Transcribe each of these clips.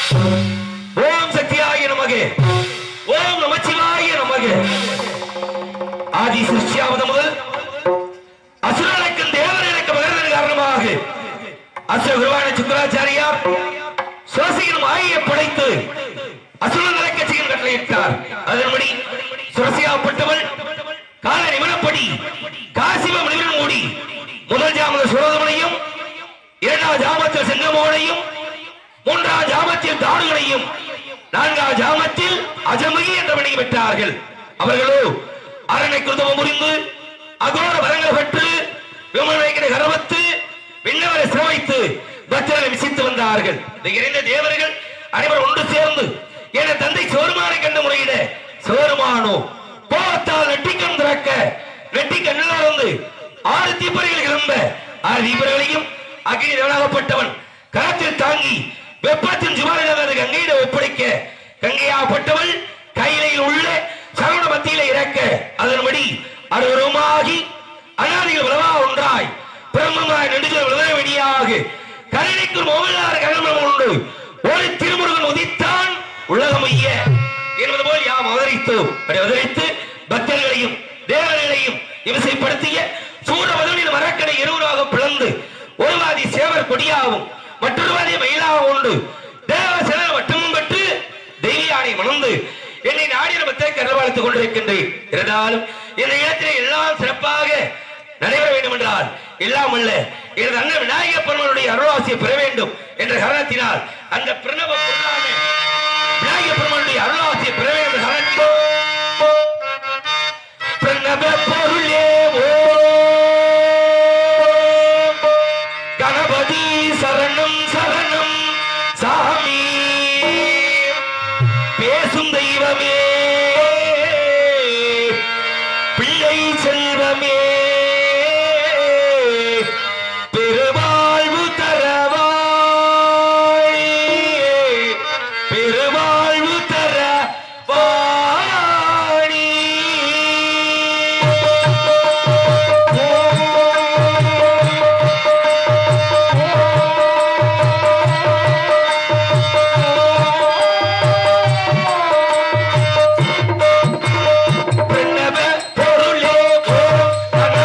ஓம் சக்தியாய நமகே, ஓம் நமச்சிவாய நமகே. ஆதி சிருஷ்டியாவது முதல் அசுரனுக்கும் தேவர்களுக்கும் மகர்ந்தன் காரணமாக அசுர குருவான சுக்கராச்சாரியார் சுரசியின் மாயை படைத்து அசுரன் கட்சியின் கட்டளையிட்டார். அதன்படி சுரசியாப்பட்டவள் கால நிமிடப்படி காசிவ மனிதன் மூடி முதல் ஜாமத சுரோதமனையும் இரண்டாவது ஜாமத்தில் செங்கமோனையும் மூன்றாம் ஜாமத்தில் தாடுகளையும் நான்காம் ஜாமத்தில் அஜமகி என்ற வினை பெற்றார்கள். அவர்களோ அரணை குருதமம் புரிந்து அகோர வரங்கள் பெற்று விமலைக்கிற கர்வத்து விண்ணவரை சிரமித்து பக்தர்களை விசித்து வந்தார்கள். இறைந்த தேவர்கள் அனைவரும் ஒன்று சேர்ந்து என தந்தை சோருமானை கண்டு முறையிட சோருமானோ கோபத்தால் நெட்டிக்கண் திறக்க நெட்டிக்கண்ணில் வந்து 6 தீப்பறைகள் கிளம்ப 6 தீப்பறைகளையும் அக்னி தேவனாகப்பட்டவன் கரத்தில் தாங்கி வெப்பத்தின் சுமாரிடம் கங்கையிட ஒப்படைக்க கங்கையாகப்பட்டவள் கையிலையில் உள்ள சரவண மத்தியில இறக்க அதன்படி அருவருமாகி அனாதிகள் உலவா ஒன்றாய் பிரம்மமாய் நெடுஞ்சல் உலக வெடியாக கருணைக்கு மோகனார் ககனம் உண்டு ஒரு திருமுருகன் உதித்தான் உலகம் ஐய என்பது போல் யாம் அவதரித்தோம். அவதரித்து பக்தர்களையும் தேவர்களையும் இவசைப்படுத்திய சூரபதனின் மரக்கடை இருவராக பிளந்து ஒருவாதி சேவர் கொடியாகவும் மற்றொருவாதி மயிலாகவும் உண்டு தேவ சில வட்டமும் பெற்று தெய்வியானை மணந்து என்னை நாடின பக்தை கருவாழ்த்துக் கொண்டிருக்கின்றேன். இருந்தாலும் இந்த இடத்திலே எல்லாம் சிறப்பாக நடைபெற வேண்டும் என்றால் எல்லாம் அல்ல எனது அண்ணன் விநாயகப் பெருமானுடைய அருளாசியை பெற வேண்டும் என்ற காரணத்தினால் அந்த பிரணவ பொருளான விநாயகப் பெருமானுடைய அருளாசியை பெற வேண்டும் என்ற காரணத்தினால் பிரணவ பொருளே கணபதி சரணம் சரணம் சாமி பேசும் தெய்வமே பிள்ளை செல்வமே பெருவாழ்வு தரவாய் பெருவாழ்வு தரவாணி பிரணவ பொருளே கணபதி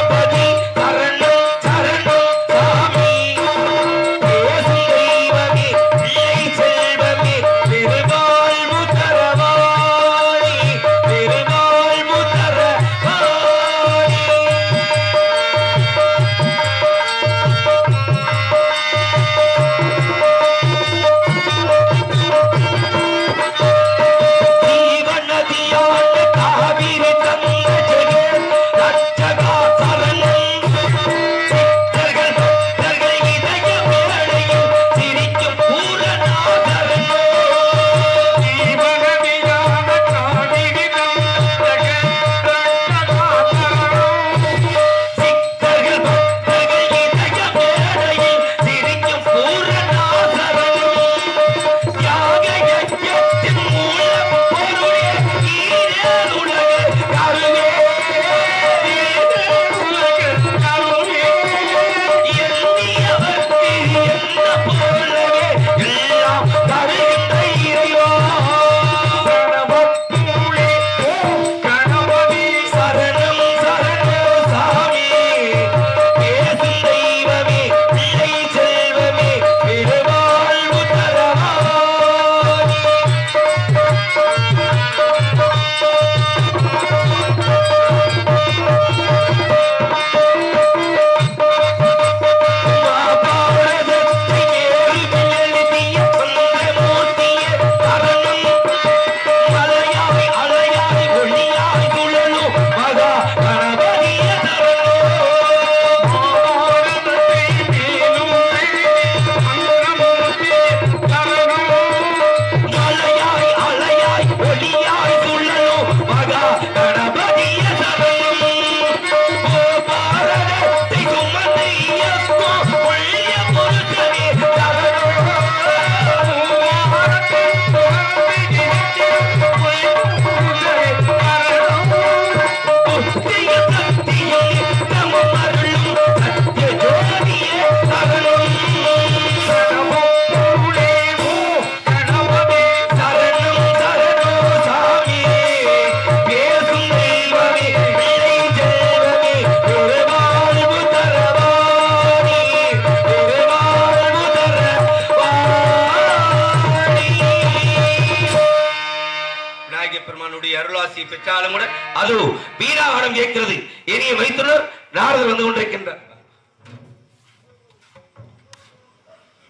பரிசை பெற்றாலும் கூட அது வீணாகடம் கேட்கிறது. இனிய வைத்துள்ளர் நாரதர் வந்து கொண்டிருக்கின்றார்.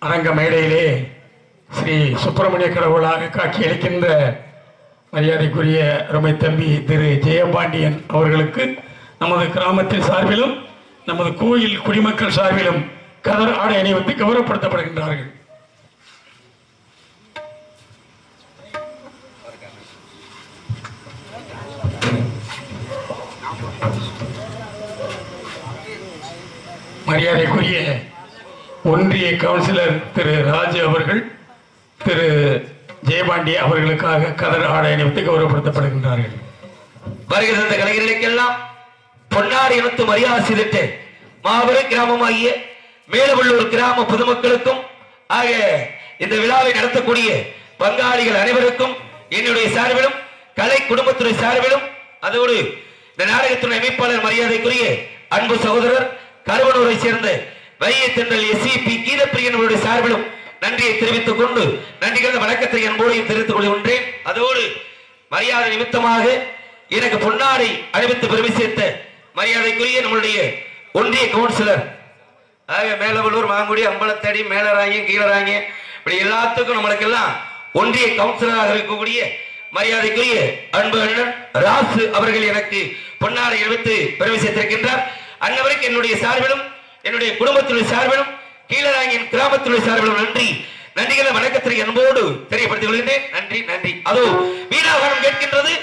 அரங்க மேடையிலே ஸ்ரீ சுப்பிரமணிய கடவுளாக காட்சியளிக்கின்ற மரியாதைக்குரிய அருமை தம்பி திரு ஜெயபாண்டியன் அவர்களுக்கு நமது கிராமத்தின் சார்பிலும் நமது கோயில் குடிமக்கள் சார்பிலும் கதர் ஆடை அணிவித்து கௌரவப்படுத்தப்படுகின்றார்கள். மரியாதைக்குரிய ஒன்றிய கவுன்சிலர் திரு ராஜு அவர்கள் திரு ஜெயபாண்டி அவர்களுக்காக கதர் ஆடை அணிவித்து கௌரவப்படுத்தப்படுகின்றார்கள். வருகிற கலைஞர்களுக்கெல்லாம் பொன்னாடி இனத்து மரியாதை செய்துட்டு மாபெரும் கிராமமாகிய மேலவள்ளூர் கிராம பொதுமக்களுக்கும் ஆக இந்த விழாவை நடத்தக்கூடிய பங்காளிகள் அனைவருக்கும் என்னுடைய சார்பிலும் கலை குடும்பத்துறை சார்பிலும் அதோடு இந்த நாடகத்துறை அமைப்பாளர் மரியாதைக்குரிய அன்பு சகோதரர் கருவனூரை சேர்ந்த வைய தென்றல் SCP கீதப்பிரியன் அவருடைய சார்பிலும் நன்றியை தெரிவித்துக் கொண்டு நன்றிகள் வணக்கத்தை அன்போடையும் தெரிவித்துக் கொள்கின்றேன். அதோடு மரியாதை நிமித்தமாக எனக்கு பொன்னாடை அணிவித்து பெருமை சேர்த்த மரியாதைக்குரிய நம்மளுடைய ஒன்றிய கவுன்சிலர் ஆக மேலவள்ளூர் மாங்குடி அம்பலத்தடி மேலராங்க கீழராங்க இப்படி எல்லாத்துக்கும் நம்மளுக்கெல்லாம் ஒன்றிய கவுன்சிலராக இருக்கக்கூடிய மரியாதைக்குரிய அன்பு அண்ணன் ராசு அவர்கள் எனக்கு பொன்னாடை அணிவித்து பெருமை சேர்த்திருக்கின்றார். அன்னவருக்கு என்னுடைய சார்பிலும் என்னுடைய குடும்பத்துடைய சார்பிலும் கீழராங்கின் கிராமத்துடைய சார்பிலும் நன்றிகளை வணக்கத்திற்கு அன்போடு தெரியப்படுத்திக் கொள்கின்றேன். நன்றி நன்றி. அதோ வீணாகரம் கேட்கின்றது.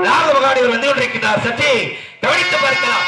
நாகமகாடிகள் வந்து கொண்டிருக்கிறார். சற்றே கவனித்து பார்க்கலாம்.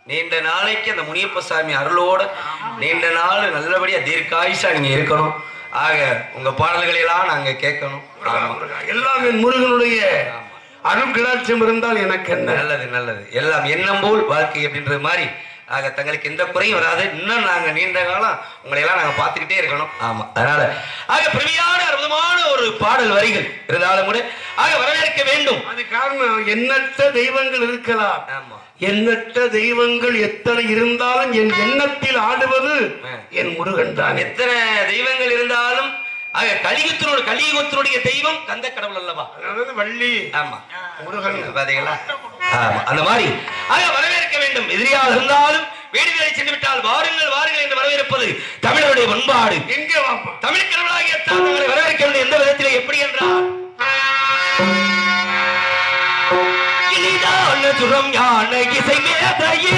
நீண்ட நாளைக்கு அந்த முனியப்ப சாமி அருளோட நீண்ட நாள் நல்லபடியா தீர்க்காயுஷா நீங்க இருக்கணும். ஆக உங்க பாடல்களை எல்லாம் நாங்க கேட்கணும். எல்லாம் என் முருகனுடைய அருள் கிடாட்சியம் இருந்தால் எனக்கு என்ன. நல்லது நல்லது. எல்லாம் எண்ணம் போல் வாழ்க்கை அப்படின்றது மாதிரி. ஆக தங்களுக்கு எந்த குறையும் வராது. இன்னும் நாங்க நீண்ட காலம் உங்களை எல்லாம் நாங்க பார்த்துக்கிட்டே இருக்கணும். ஆமா, அதனால ஆக பிரமியான அற்புதமான ஒரு பாடல் வரிகள் இருந்தாலும் கூட ஆக வரவேற்க வேண்டும். அது காரணம் எண்ணற்ற தெய்வங்கள் இருக்கலாம். ஆமா, எண்ணற்ற தெய்வங்கள் எத்தனை இருந்தாலும் என் எண்ணத்தில் ஆடுவது என் முருகன் தான். எத்தனை தெய்வங்கள் இருந்தாலும் ஆக கலியுகத்தினுடைய தெய்வம் கந்த கடவுள் அல்லவா, அதாவது வள்ளி. ஆமா, முருகன் பாத்தீங்களா? ஆமா, அந்த மாதிரி ஆக வரவேற்க வேண்டும். எதிரியாக இருந்தாலும் வீடுகளை சென்று விட்டால் வாருங்கள் வாருங்கள் என்று வரவேற்பது தமிழருடைய பண்பாடு. எங்கே வாப்பா தமிழ் கடவுளாகிய தங்களை வரவேற்க வேண்டும். எந்த விதத்திலே எப்படி என்றால் இனிதான சுரம் ஞான இசை மேதையே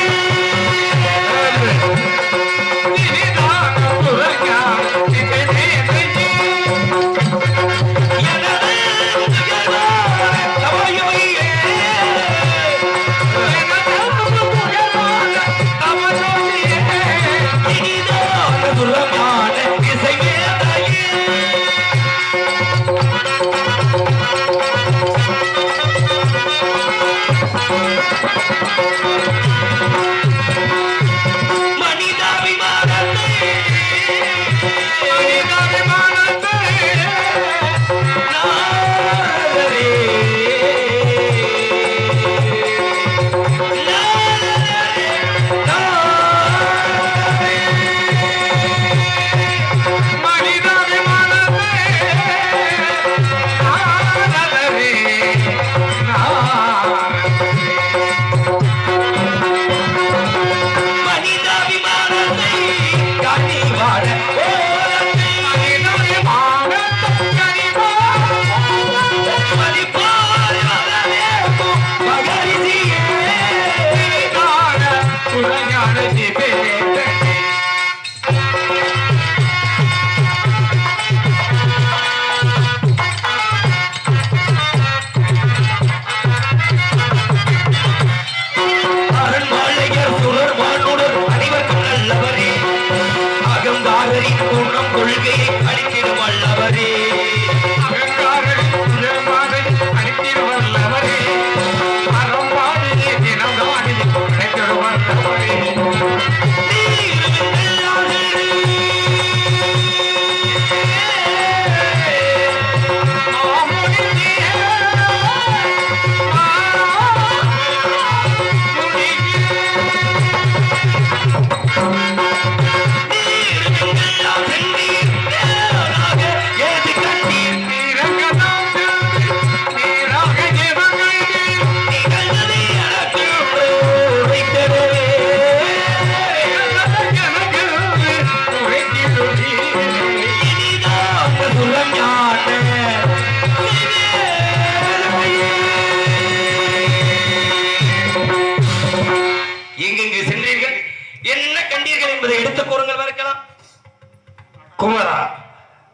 குமரா,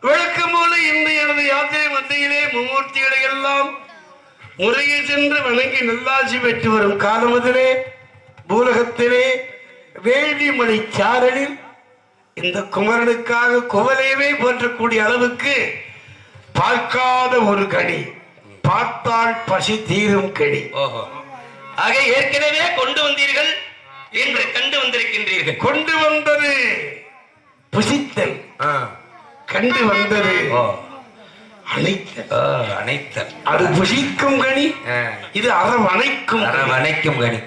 விளக்கம் போல இன்று எனது யாத்திரை மத்தியிலே மும்மூர்த்திகளை எல்லாம் முறையை சென்று வணங்கி நல்லாட்சி பெற்று வரும் காலமதிலே பூலகத்திலே வேள்விமலை சாரலில் இந்த குமரனுக்காக குவலையவே போற்றக்கூடிய அளவுக்கு பார்க்காத ஒரு கனி, பார்த்தால் பசி தீரும் கனி. ஓஹோ, ஆக ஏற்கனவே கொண்டு வந்தீர்கள் என்று கண்டு வந்திருக்கின்றீர்கள். கொண்டு வந்தது புசித்தல், கண்டு வந்தது அனைத்தல். அது புசிக்கும் கனி, இது அரவணைக்கும் கனி.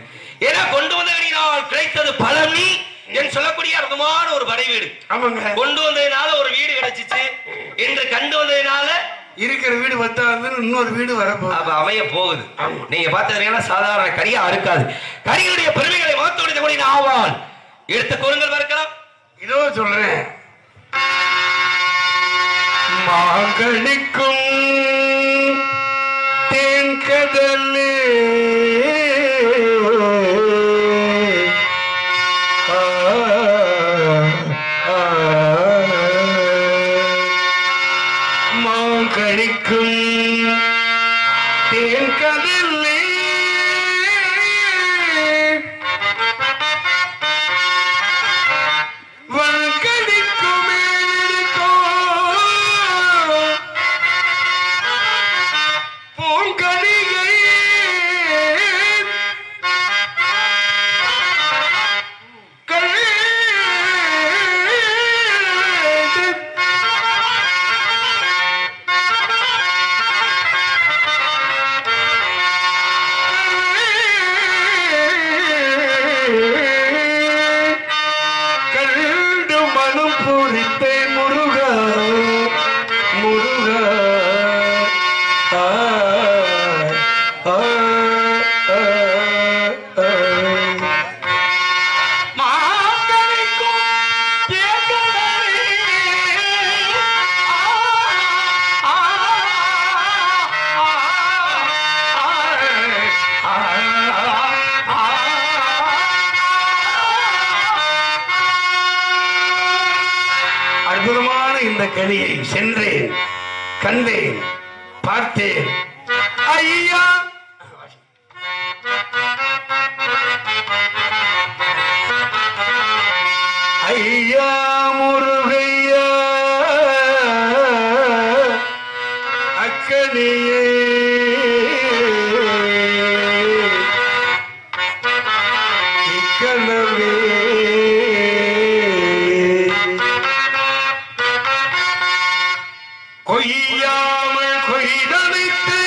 ஏன்னா கொண்டு வந்த கனியினால் கிடைத்தது பழனி என்று சொல்லக்கூடிய அற்புதமான ஒரு படை வீடு. ஆமாங்க, கொண்டு வந்ததுனால ஒரு வீடு கிடைச்சிச்சு என்று கண்டு வந்ததுனால இருக்கிற வீடு பத்தாது, இன்னொரு வீடு வரப்போகுது, அமைய போகுது. நீங்க பார்த்தீங்கன்னா சாதாரண கரியா இருக்காது. கரிகளுடைய பெருமைகளை மாத்தோடு கூட ஆவால் எடுத்து கொள்ளுங்கள் பார்க்கலாம். இதோ சொல்றேன். மாங்கனிக்கும் தேன்கடலே மாங்கனிக்கும் தேன்கடலே வா அற்புதமான இந்த கனியை சென்றேன், கண்டேன், பார்த்தேன். ஐயா ஐயா முருகையா அக்கனியே இக்கனவே கொய்யாமல் கொய்தனைத்து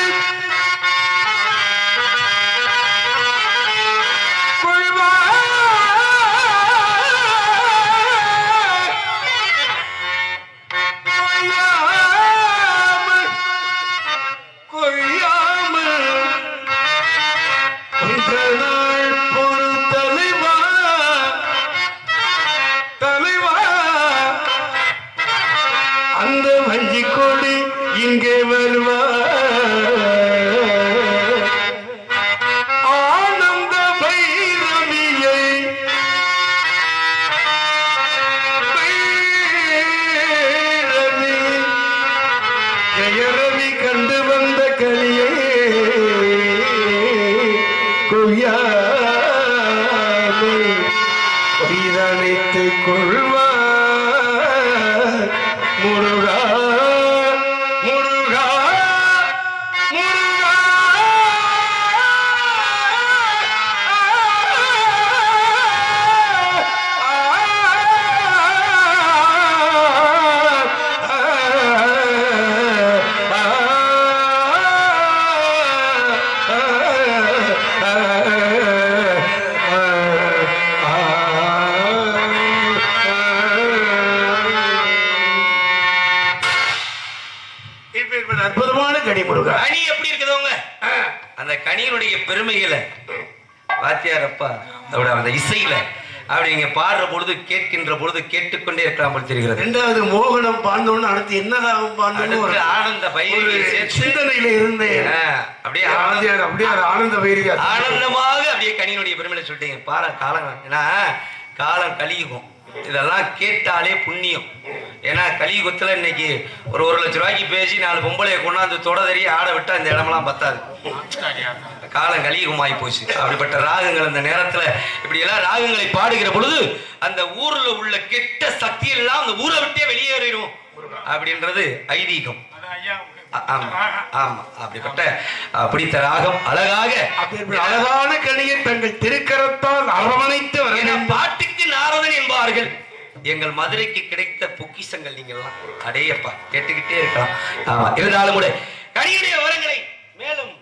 அந்த வஞ்சி கொடி இங்கே வருவா ஆனந்த பைரவியை பைரவி ஜெயரவி கண்டு வந்த கலியை கொய்யாமல் கொய்தனைத்துக் கொள்வா முருகா முருகா முருகா அற்புதமான கனி முருகா. கனி எப்படி இருக்குதவங்க அந்த கனியினுடைய பெருமைகளை வாத்தியாரப்பா அதோட அந்த இசையில அப்படி நீங்க பாடுற பொழுது கேட்கின்ற பொழுது கேட்டுக்கொண்டே இருக்கலாம் போல் தெரிகிறது. ரெண்டாவது மோகனம் பாண்டோன்னு அடுத்து என்னதாகும் பாண்டோன்னு ஒரு ஆனந்த பைரவி சிந்தனையில இருந்தேன். அப்படியே அப்படியே ஆனந்த பைரவி ஆனந்தமாக அப்படியே கனியினுடைய பெருமையில சொல்லிட்டீங்க. பாரு காலம், ஏன்னா காலம் கலியுகம், இதெல்லாம் கேட்டாலே புண்ணியம். ஏன்னா கலியுகத்துல இன்னைக்கு ஒரு 1 லட்சம் ரூபாய்க்கு பேசி 4 பொம்பளையை கொண்டாந்து தொட தெரிய ஆட விட்டா இந்த இடமெல்லாம் பத்தாது. காலம் கலியுகமாயி போச்சு. அப்படிப்பட்ட ராகங்கள் அந்த நேரத்துல இப்படி எல்லாம் ராகங்களை பாடுகிற பொழுது அந்த ஊர்ல உள்ள கெட்ட சக்தி எல்லாம் அந்த ஊரை விட்டே வெளியேறிடும் அப்படின்றது ஐதீகம். ஆமா ஆமா, அப்படிப்பட்ட பிடித்த ராகம் அழகாக அழகான கனியை தங்கள் திருக்கரத்தால் அரவணைத்து பாட்டுக்கு நாரதன் என்பார்கள். எங்கள் மதுரைக்கு கிடைத்த பொக்கிஷங்கள் நீங்கள்லாம் அடேயப்பா கேட்டுக்கிட்டே இருக்கலாம். ஆமா, இருந்தாலும் கூட கனியுடைய வரங்களை மேலும்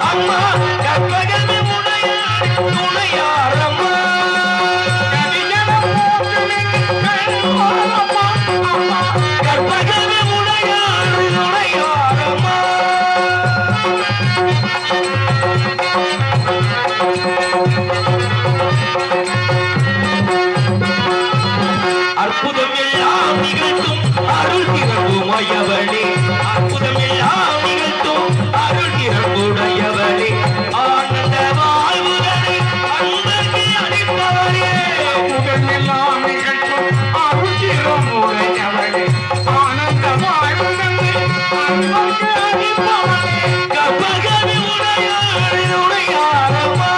அம்மா கற்பகமே முனையாரி துணையாரம்மா கற்பகமே முனையாரி துணையாரம்மா அற்புதம் எல்லாம் நிகழ்த்தும் அருள் திறவுமையவளே, அற்புதம் எல்லாம் நிகழ்த்தும் அருள் திறவுடையவளே, ஆனந்த வாழ்வுகளை அன்பருக்கு அளிப்பவளே, அற்புதம் எல்லாம் நிகழ்த்தும் அருள் திறவுடையவளே, ஆனந்த வாழ்வுகளை அன்பருக்கு அளிப்பவளே, கற்பகமே உடையாளே உடையாளம்மா.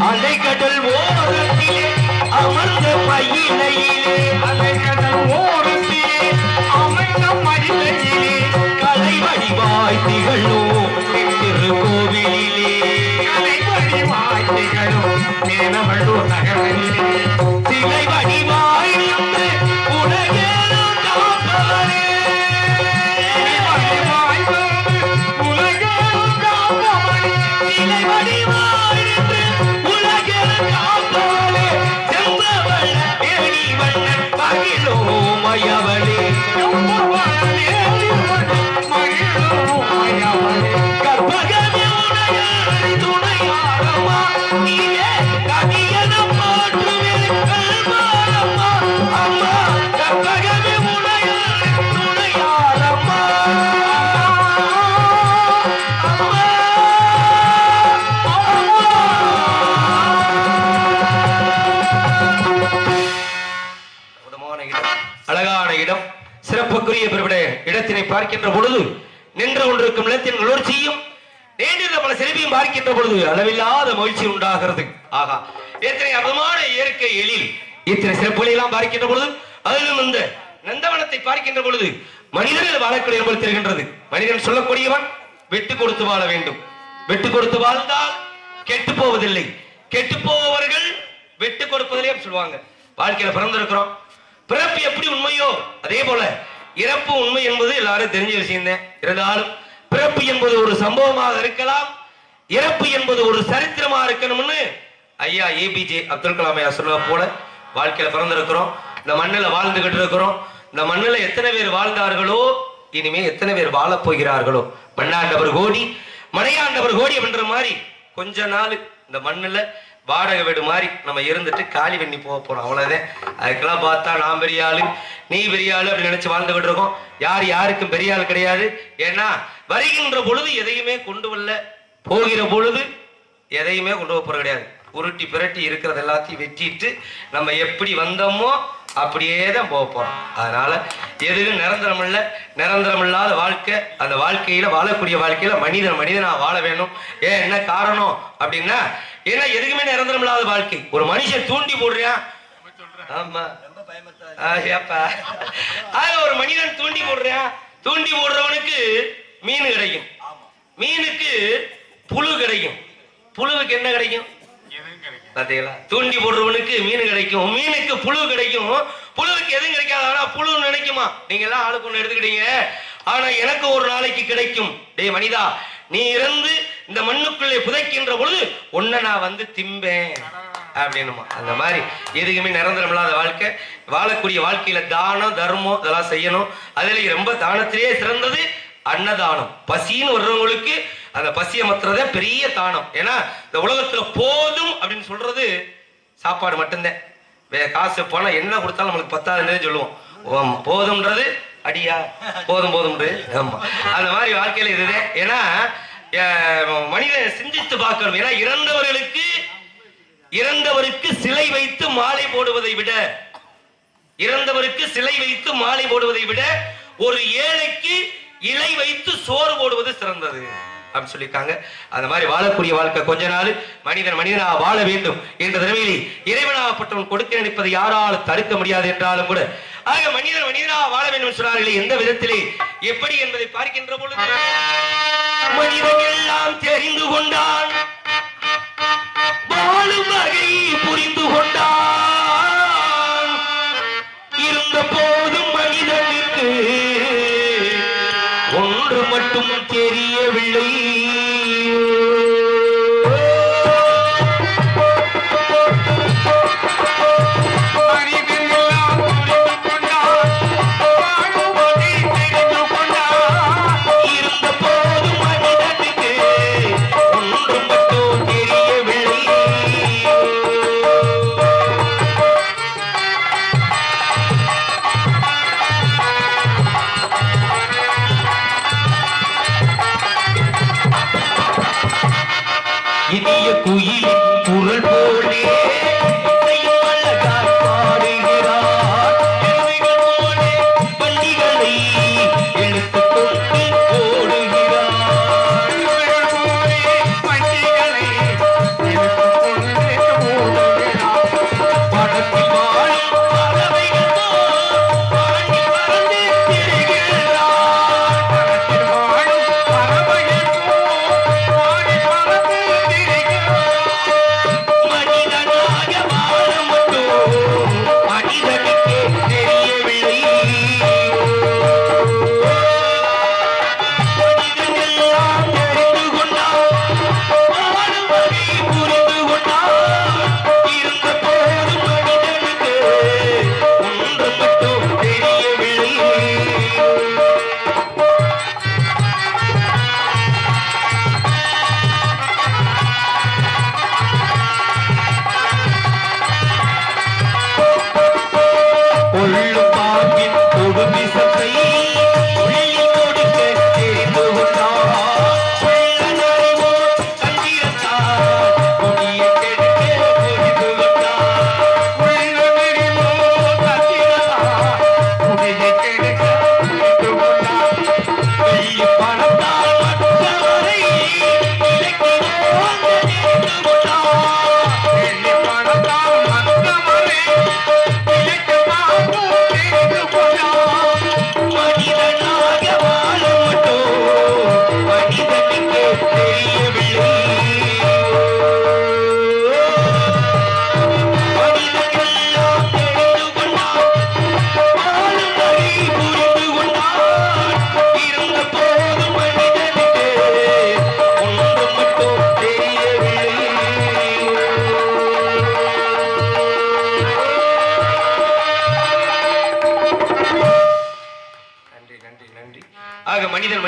அலைக்கடல் ஓரத்திலே அமர்ந்த பயிலையிலே, அலைக்கடல் ஓரத்திலே அமர்ந்த பயிலையிலே, கலை வடிவாய் திகழும் திருக்கோவிலிலே, கலை வடிவாய் திகழும் தேனவள்ளூர் நகரிலே, சிலை வடிவாய் நின்று உலகேழும் காப்பவரே, வடிவாய் உலகேழும் காப்பவரே, சிலை வடிவாய் நின்று உலகேழும் காப்பவளே, செம்பவள தேடி வண்ணன் மகிழோமயவளே, செம்பவள தேடி வண்ணன் மகிழோமயவளே, கற்பகமே உடையாளே நீயே கதியன மாற்றுமே கல்மாரம்மா அம்மா கற்பகமே உனையார் துணையாரம்மா அழகான இடம், சிறப்புக்குரிய பெருவிட இடத்தினை பார்க்கின்ற பொழுது நின்று கொண்டிருக்கும் நிலத்தின் குளிர்ச்சியும் நேர்ந்த பல செல்வியும் பார்க்கின்ற பொழுது அளவில்லாத மகிழ்ச்சி உண்டாகிறது. ஆகா, எத்தனை அற்புதமான இயற்கை எழில், இத்தனை சிறப்புகளை எல்லாம் பார்க்கின்ற பொழுது, அதிலும் இந்த நந்தவனத்தை பார்க்கின்ற பொழுது மனிதர்கள் வாழக்கூடிய என்பது தெரிகின்றது. மனிதன் சொல்லக்கூடியவன் விட்டு கொடுத்து வாழ வேண்டும். விட்டு கொடுத்து வாழ்ந்தால் கெட்டு போவதில்லை, கெட்டு போவர்கள் விட்டு கொடுப்பதிலே சொல்லுவாங்க. வாழ்க்கையில பிறந்திருக்கிறோம், பிறப்பு எப்படி உண்மையோ அதே போல இறப்பு உண்மை என்பது எல்லாரும் தெரிஞ்ச விஷயம் தான். இருந்தாலும் பிறப்பு என்பது ஒரு சம்பவமாக இருக்கலாம், இறப்பு என்பது ஒரு சரித்திரமா இருக்கணும்னு ஐயா ஏபிஜே அப்துல் கலாம் ஐயா சொல்லுவ போல வாழ்க்கையில பிறந்திருக்கிறோம், இந்த மண்ணில் வாழ்ந்துகிட்டு இருக்கிறோம். இந்த மண்ணில் எத்தனை பேர் வாழ்ந்தார்களோ இனிமே எத்தனை பேர் வாழப் போகிறார்களோ. மண்ணாண்டவர் கோடி மனையாண்டவர் கோடி அப்படின்ற மாதிரி கொஞ்ச நாள் இந்த மண்ணில் வாடகை வீடு மாதிரி நம்ம இருந்துட்டு காலி பண்ணி போக போறோம், அவ்வளவுதான். அதுக்கெல்லாம் பார்த்தா நான் பெரிய ஆளு நீ பெரிய ஆளு அப்படின்னு நினைச்சு வாழ்ந்துகிட்டு இருக்கோம். யார் யாருக்கும் பெரிய ஆள் கிடையாது. ஏன்னா வருகின்ற பொழுது எதையுமே கொண்டு வரல, போகிற பொழுது எதையுமே கொண்டு போற கிடையாது. உருட்டி பிரட்டி இருக்கிறது எல்லாத்தையும் வெட்டிட்டு நம்ம எப்படி வந்தோமோ அப்படியே தான் போக போறோம். அதனால எதுவும் நிரந்தரம் இல்லை, நிரந்தரம் இல்லாத வாழ்க்கை. அந்த வாழ்க்கையில வாழக்கூடிய வாழ்க்கையில மனிதனா வாழ வேணும். ஏன் என்ன காரணம் அப்படின்னா, ஏன்னா எதுக்குமே நிரந்தரம் இல்லாத வாழ்க்கை. ஒரு மனுஷன் தூண்டி போடுறான், ஆமா ஒரு மனிதன் தூண்டி போடுறான், தூண்டி போடுறவனுக்கு மீன் கிடைக்கும், மீனுக்கு புழு கிடைக்கும், புழுவுக்கு என்ன கிடைக்கும் பாத்தீங்களா? தூண்டி போடுறவனுக்கு மீன் கிடைக்கும், மீனுக்கு புழு கிடைக்கும், புழுவுக்கு எதுவும் கிடைக்காது. ஆனா புழு நினைக்குமா, நீங்க எல்லாம் ஆளுக்கு ஒண்ணு எடுத்துக்கிட்டீங்க, ஆனா எனக்கு ஒரு நாளைக்கு கிடைக்கும். டேய் மனிதா, நீ இருந்து இந்த மண்ணுக்குள்ளே புதைக்கின்ற பொழுது ஒன்ன நான் வந்து திம்பேன் அப்படின்னுமா. அந்த மாதிரி எதுக்குமே நிரந்தரம் இல்லாத வாழ்க்கை. வாழக்கூடிய வாழ்க்கையில தானம் தர்மம் இதெல்லாம் செய்யணும். அதுல ரொம்ப தானத்திலேயே சிறந்தது அன்னதானம். பசின்னு வர்றவங்களுக்கு அந்த பசியை மத்துறதே பெரிய தானம். ஏன்னா இந்த உலகத்துல போதும் அப்படின்னு சொல்றது சாப்பாடு மட்டும்தான். காசு போனா என்ன கொடுத்தாலும் நம்மளுக்கு பத்தாதுன்னு சொல்லுவோம். போதும்ன்றது அடியா போதும் போதும்ன்றது. ஆமா, அந்த மாதிரி வாழ்க்கையில இதுதான். ஏன்னா மனிதன் சிந்தித்து பார்க்கணும். ஏன்னா இறந்தவருக்கு சிலை வைத்து மாலை போடுவதை விட, இறந்தவருக்கு சிலை வைத்து மாலை போடுவதை விட ஒரு ஏழைக்கு இலை வைத்து சோறு போடுவது சிறந்தது அப்படின்னு சொல்லியிருக்காங்க. அந்த மாதிரி வாழக்கூடிய வாழ்க்கை கொஞ்ச நாள் மனிதனாக வாழ வேண்டும் என்ற நிலைமையில் இறைவனாகப்பட்டவன் கொடுக்க நினைப்பதை யாராலும் தடுக்க முடியாது என்றாலும் கூட, ஆக மனிதனாக வாழ வேண்டும் சொன்னார்களே, எந்த விதத்திலே எப்படி என்பதை பார்க்கின்ற பொழுது மனிதன் எல்லாம் தெரிந்து கொண்டான், வாழும் வகை புரிந்து கொண்டான். இருந்த போதும் மனிதனுக்கு ஒன்று மட்டும் தெரியவில்லை, இனிய குயிலின் குரல் போலே அழகாய் பாடுகிறார், இளமைகள் போலே வண்டிகளை எடுத்துக் கொண்டு ஓடுகிறார், இளமைகள் போலே வண்டிகளை எடுத்துக் கொண்டு ஓடுகிறார். படத்தில் வாழும் பறவைகள் பாடி பறந்து திரிகிறார், படத்தில் வாழும் பறவைகள் பாடி பறந்து மனிதனாக வாழ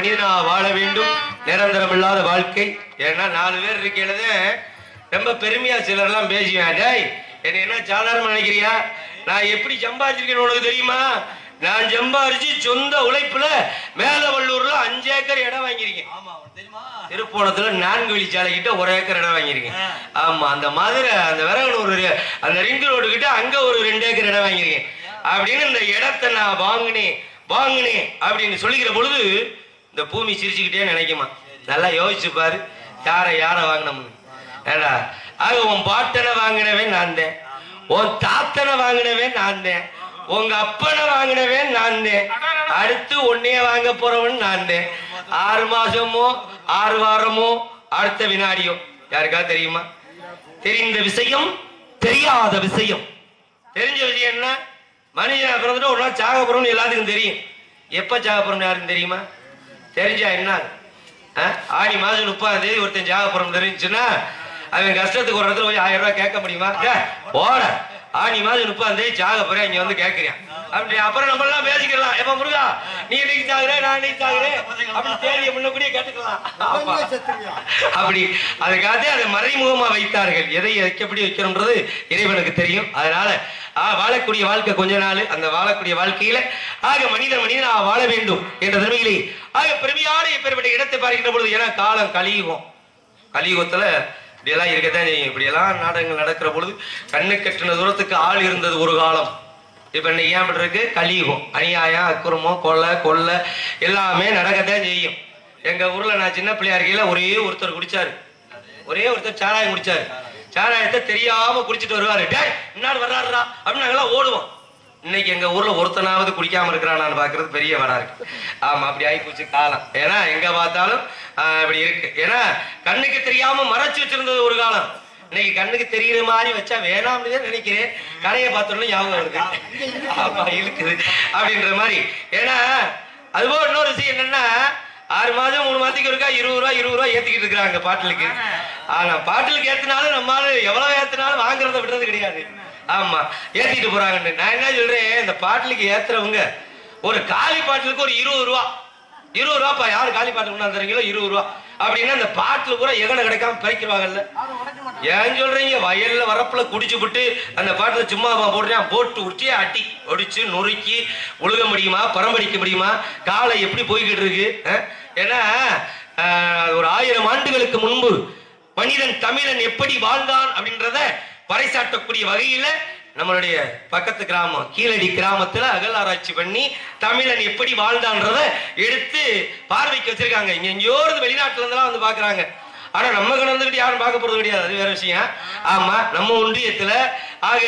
மனிதனா வாழ வேண்டும், நிரந்தரம் இல்லாத வாழ்க்கை. ஏன்னா 4 பேர் இருக்கிறத ரொம்ப பெருமையா சிலர்லாம் பேசுவேன். டேய் என்ன என்ன சாதாரணமா நினைக்கிறியா? நான் எப்படி சம்பாதிச்சிருக்கேன்னு உனக்கு தெரியுமா? நான் சம்பாரிச்சு சொந்த உழைப்புல மேலவள்ளூர்ல 5 ஏக்கர் இடம் வாங்கியிருக்கேன். திருப்போணத்துல 4 வழிச்சாலை கிட்ட 1 ஏக்கர் இடம் வாங்கியிருக்கேன். ஆமா, அந்த மதுரை அந்த விரகனூர் அந்த ரிங் ரோடு கிட்ட அங்க ஒரு 2 ஏக்கர் இடம் வாங்கியிருக்கேன். அப்படின்னு இந்த இடத்தை நான் வாங்கினேன் அப்படின்னு சொல்லிக்கிற பொழுது இந்த பூமி சிரிச்சுக்கிட்டே நினைக்குமா. நல்லா யோசிச்சு பாரு, யாரை வாங்கினோம்னு. ஏடா ஆக உன் பாட்டனை வாங்கினவன் நான் தான், உன் தாத்தனை வாங்கினவன் நான் தான், உங்க அப்பனை வாங்கினவன் நான் தான், அடுத்து உன்னைய வாங்க போறவன் நான் தான். 6 மாசமோ 6 வாரமோ அடுத்த வினாடியோ யாருக்கா தெரியுமா? தெரிந்த விஷயம் தெரியாத விஷயம். தெரிஞ்ச விஷயம் என்ன? மனுஷன் பிறந்துட்டு ஒரு நாள் சாக போறோம்னு எல்லாத்துக்கும் தெரியும். எப்ப சாக போறோம்னு யாருக்கும் தெரியுமா? தெரிஞ்சா என்ன? ஆடி மாசம் 30ஆம் தேதி ஒருத்தன் சாக போறோம் தெரிஞ்சுன்னா அவன் கஷ்டத்துக்கு ஒரு இடத்துல போய் 1000 ரூபாய் கேட்க முடியுமா? போட ஆடி மாசம் 30ஆம் தேதி சாக போறேன் இங்க வந்து கேட்கிறேன் அப்படி. அப்புறம் நம்ம எல்லாம் பேசிக்கலாம். எப்ப முருகா நீ இன்னைக்கு சாகுறேன் நான் இன்னைக்கு சாகுறேன் அப்படி தேதியை முன்னக்கூடியே கேட்டுக்கலாம். அப்படி அதுக்காக அதை மறைமுகமா வைத்தார்கள். எதை எப்படி வைக்கணும்ன்றது இறைவனுக்கு தெரியும். அதனால வாழக்கூடிய வாழ்க்கை கொஞ்ச நாள், அந்த வாழக்கூடிய வாழ்க்கையில ஆக மனிதனா வாழ வேண்டும் என்ற தன்மையிலே ஆக பெருமையான இப்பேற்பட்ட இடத்தை பார்க்கின்ற பொழுது, ஏன்னா காலம் கலியுகத்துல இப்படி எல்லாம் இருக்கத்தான் செய்யும். இப்படி எல்லாம் நாடகங்கள் நடக்கிற பொழுது கண்ணு கட்டின தூரத்துக்கு ஆள் இருந்தது ஒரு காலம். இப்ப இன்னைக்கு ஏன் இருக்கு? கலியுகம். அநியாயம், அக்குரமம், கொள்ளை எல்லாமே நடக்கத்தான் செய்யும். எங்க ஊர்ல நான் சின்ன பிள்ளையா இருக்கையில ஒரே ஒருத்தர் சாராயம் குடிச்சாரு. சாராயத்தை தெரியாம குடிச்சிட்டு வருவாரு. டேய் முன்னாடி வர்றாருடா அப்படின்னு நாங்கெல்லாம் ஓடுவோம். இன்னைக்கு எங்க ஊர்ல ஒருத்தனாவது குடிக்காம இருக்கிறான்னு பாக்குறது பெரிய வடா இருக்கு. ஆமா, அப்படி ஆகி போச்சு காலம். ஏன்னா எங்க பார்த்தாலும் இப்படி இருக்கு. ஏன்னா கண்ணுக்கு தெரியாம மறைச்சு வச்சிருந்தது ஒரு காலம். இன்னைக்கு கண்ணுக்கு தெரியுற மாதிரி வச்சா வேணாம்னு தான் நினைக்கிறேன். கடையை பார்த்தோம்னா ஞாபகம் வருது. ஆமா இருக்குது அப்படின்ற மாதிரி. ஏன்னா அதுபோல் இன்னொரு விஷயம் என்னன்னா, 6 மாதம் 3 மாதத்துக்கு இருக்கா 20 ரூபாய் ஏத்திக்கிட்டு இருக்கிறாங்க பாட்டிலுக்கு. ஆனா பாட்டிலுக்கு ஏத்தினாலும் நம்மளால எவ்வளவு ஏத்தினாலும் வாங்குறத விடுறது கிடையாது. ஆமா, ஏத்திட்டு போறாங்கன்னு. நான் என்ன சொல்றேன், இந்த பாட்டிலுக்கு ஏத்துறவங்க ஒரு காலி பாட்டிலுக்கு ஒரு 20 ரூபாப்பா. யாரு காலி பாட்டில் கொண்டாந்துறீங்களோ 20 ரூபா அப்படின்னா அந்த பாட்டில் கூட எகனை கிடைக்காம பிரிக்கிறாங்கல்ல. ஏன் சொல்றீங்க? வயல்ல வரப்புல குடிச்சு விட்டு அந்த பாட்டில சும்மா போடுறேன், போட்டு உச்சி அட்டி ஒடிச்சு நொறுக்கி ஒழுக முடியுமா? பரம்படிக்க முடியுமா? காலை எப்படி போய்கிட்டு இருக்கு? ஏன்னா ஒரு 1000 ஆண்டுகளுக்கு முன்பு மனிதன் தமிழன் எப்படி வாழ்ந்தான் அப்படின்றத பறைசாட்டக்கூடிய வகையில நம்மளுடைய பக்கத்து கிராமம் கீழடி கிராமத்துல அகழ்வாராய்ச்சி பண்ணி தமிழன் எப்படி வாழ்ந்தான்றத எடுத்து பார்வைக்கு வச்சிருக்காங்க. இங்க எங்கேயோ இருந்து வெளிநாட்டுல இருந்தெல்லாம் வந்து பாக்குறாங்க. ஆனா நம்ம கிடந்துகிட்டு யாரும் பார்க்க போறது கிடையாது. அது வேற விஷயம். ஆமா, நம்ம ஒன்றியத்துல ஆக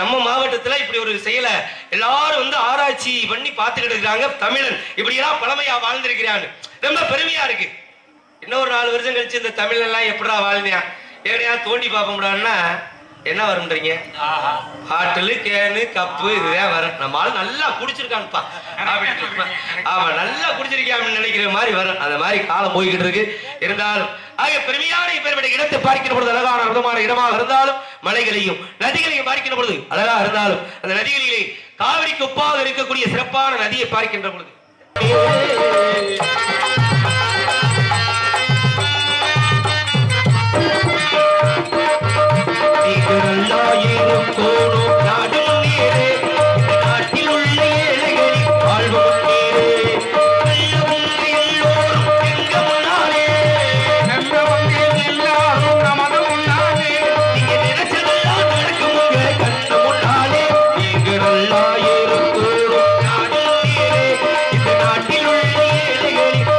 நம்ம மாவட்டத்துல இப்படி ஒரு செயலை எல்லாரும் வந்து ஆராய்ச்சி பண்ணி பார்த்துக்கிட்டு இருக்காங்க. தமிழன் இப்படி எல்லாம் பழமையா வாழ்ந்திருக்கிறான்னு ரொம்ப பெருமையா இருக்கு. இன்னொரு 4 வருஷம் கழிச்சு இந்த தமிழ் எல்லாம் எப்படா வாழ்ந்தியா ஏனையா தோண்டி பார்க்க முடியாதுன்னா என்ன வரும்ன்றீங்க? பாட்டிலு கேனு கப்பு இதுதான் வரும். நம்ம ஆள் நல்லா குடிச்சிருக்கான்ப்பா அப்படின்னு. ஆமா, நல்லா குடிச்சிருக்கான்னு நினைக்கிற மாதிரி வரும். அந்த மாதிரி காலம் போய்கிட்டு இருக்கு. இருந்தாலும் ஆக பெருமையான இப்பேற்பட்ட இடத்தை பார்க்கிற பொழுது அழகான அற்புதமான இடமாக இருந்தாலும், மலைகளையும் நதிகளையும் பார்க்கின்ற பொழுது அழகா இருந்தாலும், அந்த நதிகளிலே காவிரிக்கு ஒப்பாக இருக்கக்கூடிய சிறப்பான நதியை பார்க்கின்ற பொழுது நாட்டில் உள்ள ஏழைகளில் வாழ்வோம் நீரே. எல்லோரும் எங்க முன்னாலே எல்லாரும் நமது முன்னாலே நீங்க நினைச்சதெல்லாம் நடக்கும் உங்க கண்ணு முன்னாலே. நீங்க நல்லா இருக்கும் நாடும் நீரே. இந்த நாட்டில் உள்ள ஏழைகளில்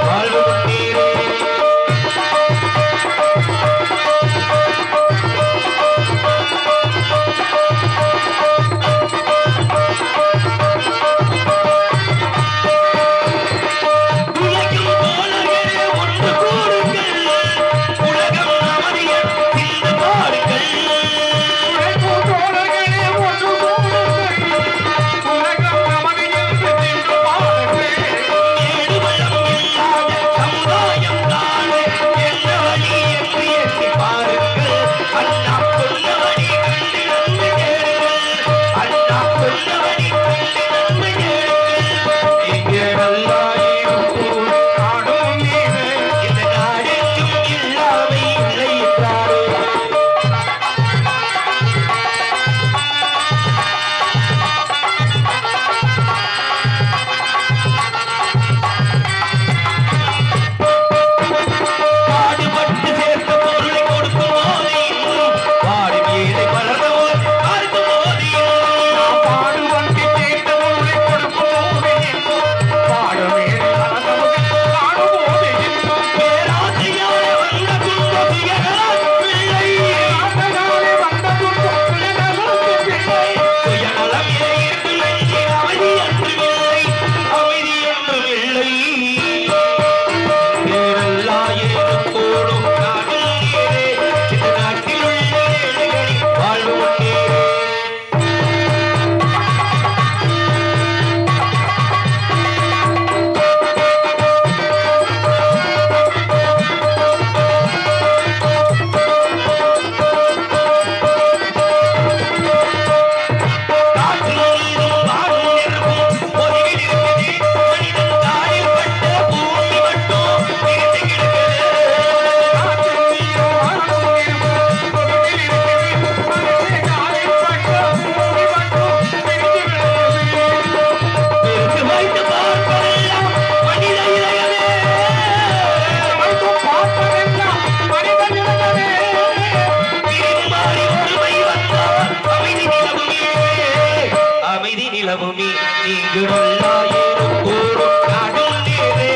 நிலவுமே நீங்கு நல்லாயிரும் கூறும் நாடும் நேரே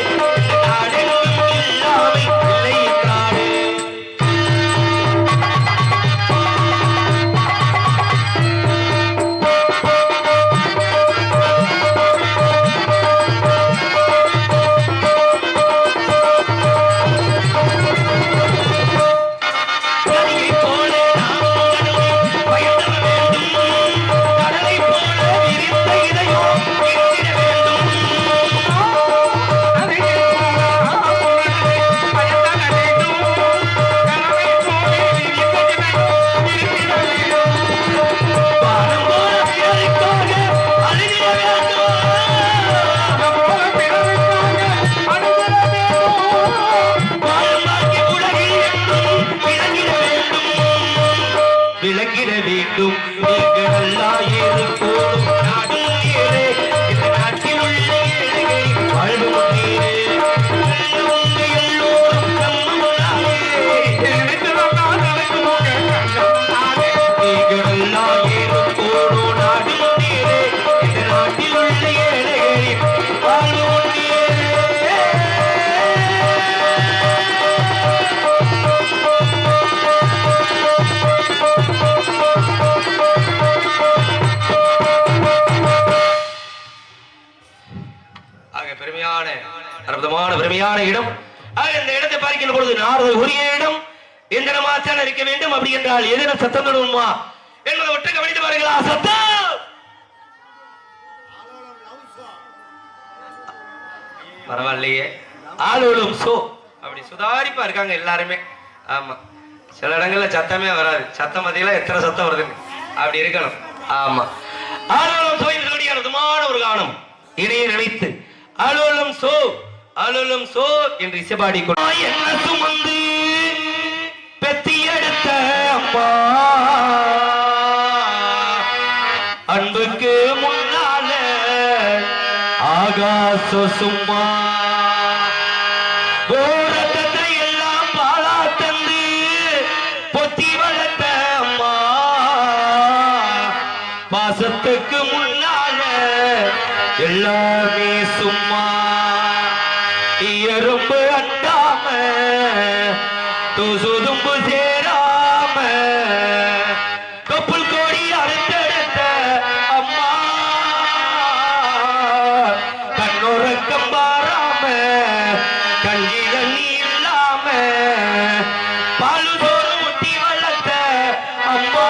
நாடெங்கும் இல்லாமை இல்லை என்றாரே. விளங்கிட வேண்டும் நீங்கள் நல்லாயிரும் கூறும் நாடும் நேரே இந்த நாட்டில் உள்ள ஏழைகளை வாழ்வு முன்னேறே உங்க எல்லோரும் நம்முனாலே நீங்கள் நல்லாயிரும் கூறும் நாடும் நேரே இந்த நாட்டில் உள்ள ஏழைகளை வாழ்வு முன்னேறே. பெருமையான அற்புதமான பெருமையான இடம். இந்த இடத்தை பார்க்கின்ற பொழுது நாரதர் உரிய இடம் எந்த இடமாச்சான இருக்க வேண்டும். அப்படி என்றால் எதிர சத்தம் தருமா என்பதை ஒட்டு கவனித்து பாருங்களா. சத்தம் பரவாயில்லையே. ஆளும் சோ அப்படி சுதாரிப்பா இருக்காங்க எல்லாருமே. ஆமா, சில இடங்கள்ல சத்தமே வராது. சத்தம் மத்தியில எத்தனை சத்தம் வருதுன்னு அப்படி இருக்கணும். ஆமா, ஆளும் சோ என்று சொல்லி அற்புதமான ஒரு காணும் இணைய நினைத்து அலுவலம் சோ அலுவலம் சோ என்று இசைபாடி என்ன சுமந்து பெத்தி எடுத்த அம்மா அன்புக்கு முன்னால ஆகாச சும்மா போரத்தை எல்லாம் பாலா தந்து பொத்தி வளர்த்த அம்மா பாசத்துக்கு முன்னால எல்லாமே சும்மா எறும்பு அண்டாம தூசுதும்பு சேராம கப்புள் கோடி அறுத்தெடுத்த அம்மா கண்ணுறக்கம் பாராம கஞ்சி தண்ணி இல்லாம பாலு சோறு ஊட்டி வளர்த்த அம்மா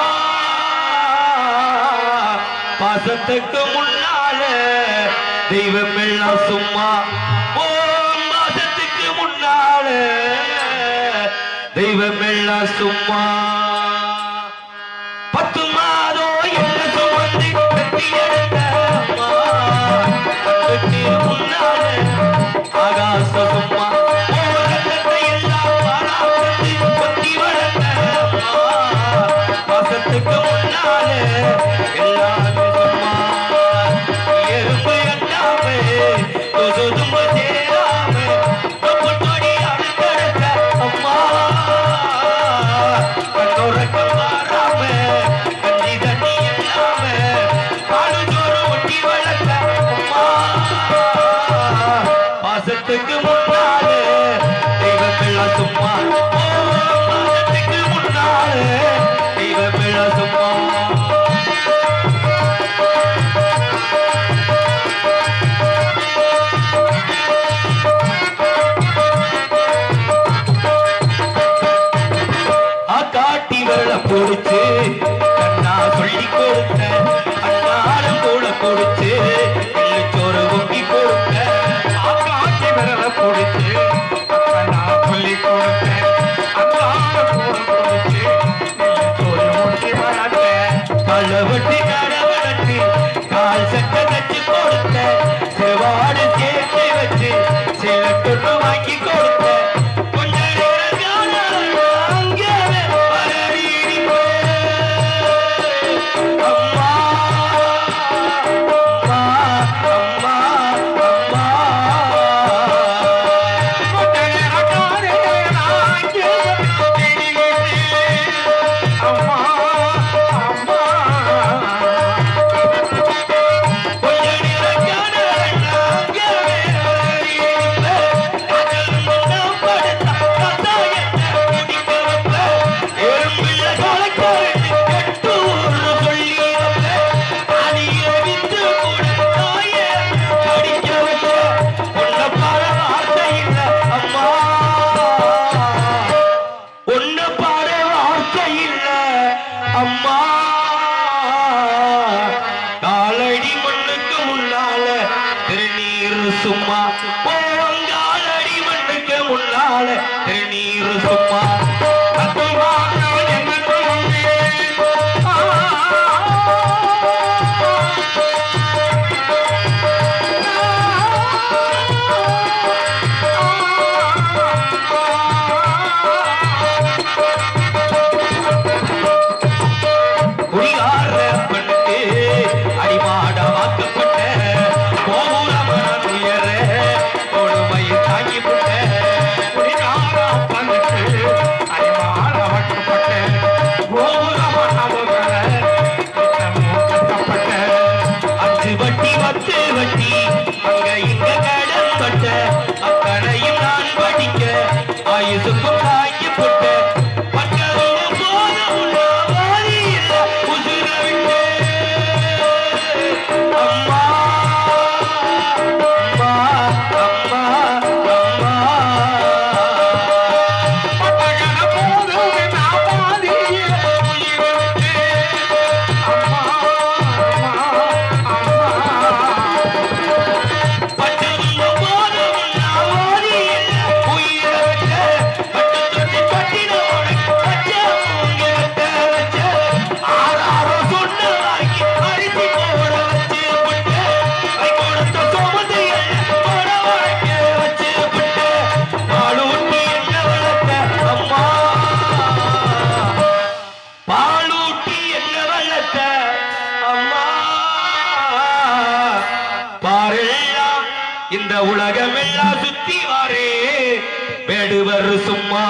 பாசத்துக்கு முன்னால தெய்வம் எல்லாம் சும்மா. ஓம் மாசத்துக்கு முன்னால தெய்வம் எல்லாம் சும்மா. 10 மாதம் என்ன சுமந்து கட்டி எடுத்த அம்மா அன்புக்கு முன்னால ஆகாச சும்மா. ஓரத்தை எல்லாம் பாராட்டி கொத்தி வளர்த்த அம்மா பாசத்துக்கு முன்னால எல்லாமே சும்மா. எறும்பு எட்டாமே தொசுதும்பு சேராமே கப்புள் கொடி அறுத்தெடுத்த அம்மா கண்ணோரக்கம் மாறாம கஞ்சி தண்ணி இல்லாம பாலு சோறு ஒட்டி வளர்த்த அம்மா பாசத்துக்கு முன்னால தெய்வம் சும்மா. பாசத்துக்கு முன்னால தெய்வம் சும்மா. காட்டி வெள்ளம் பொடிச்சு கண்ணா சொல்லி கொடுத்த அண்ணாடம் கூட பொடிச்சு சோறு ஊக்கி கொடுத்த காட்டி வெள்ளம் பொடிச்சு கண்ணா சொல்லி கொடுத்த அண்ணாடம் கூட பொடிச்சு சோறு ஊக்கி வளர்த்த களவட்டி கடவளத்து கால் சட்டை தச்சு கொடுத்த செவாடு சேர்த்து வச்சு சில தொட்டு வாங்கி கொடுத்த அம்மா அம்மா காலடி மண்ணுக்கு முன்னால திருநீர் சும்மா காலடி மண்ணுக்கு முன்னால திருநீர் சும்மா இந்த உலகமெல்லாம் சுத்தி வாரே வேடுவர் சும்மா